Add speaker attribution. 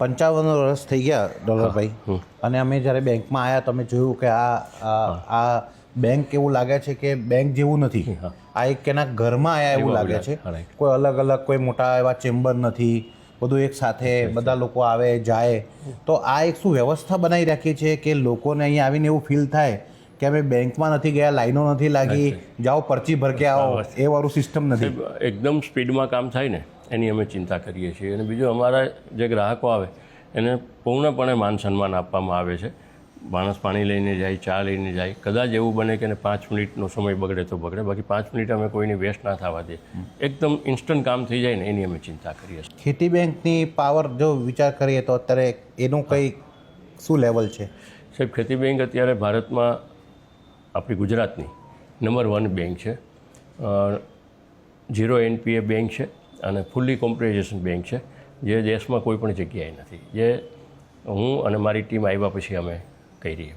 Speaker 1: 55 વર્ષ થઈ ગયા ડોલરભાઈ, અને અમે જ્યારે બેંકમાં આવ્યા તો અમે જોયું કે આ બેંક એવું લાગે છે કે બેંક જેવું નથી. આ એક કેના ઘરમાં આવ્યા એવું લાગે છે. કોઈ અલગ અલગ કોઈ મોટા એવા ચેમ્બર નથી, બધું એક સાથે બધા લોકો આવે જાય. તો આ એક શું વ્યવસ્થા બનાવી રાખી છે કે લોકોને અહીંયા આવીને એવું ફીલ થાય કે અમે બેંકમાં નથી ગયા, લાઈનો નથી લાગી, જાઓ પરચી ભર કે આવો, એ વાળું સિસ્ટમ નથી.
Speaker 2: એકદમ સ્પીડમાં કામ થાય ને એની અમે ચિંતા કરીએ છીએ. અને બીજું અમારા જે ગ્રાહકો આવે એને પૂર્ણપણે માન સન્માન આપવામાં આવે છે. માણસ પાણી લઈને જાય, ચા લઈને જાય, કદાચ એવું બને કે 5 મિનિટનો સમય બગડે તો બગડે, બાકી 5 મિનિટ અમે કોઈની વેસ્ટ ના થવા દઈએ. એકદમ ઇન્સ્ટન્ટ કામ થઈ જાય ને એની અમે ચિંતા કરીએ છીએ.
Speaker 1: ખેતી બેંકની પાવર જો વિચાર કરીએ તો અત્યારે એનું કંઈ શું લેવલ છે?
Speaker 2: સાહેબ, ખેતી બેંક અત્યારે ભારતમાં આપણી ગુજરાતની નંબર 1 બેંક છે. 0 NPA બેંક છે અને ફૂલ્લી કોમ્પ્યુટરાઇઝેશન બેંક છે, જે દેશમાં કોઈ પણ જગ્યાએ નથી, જે હું અને મારી ટીમ આવ્યા પછી અમે કરી.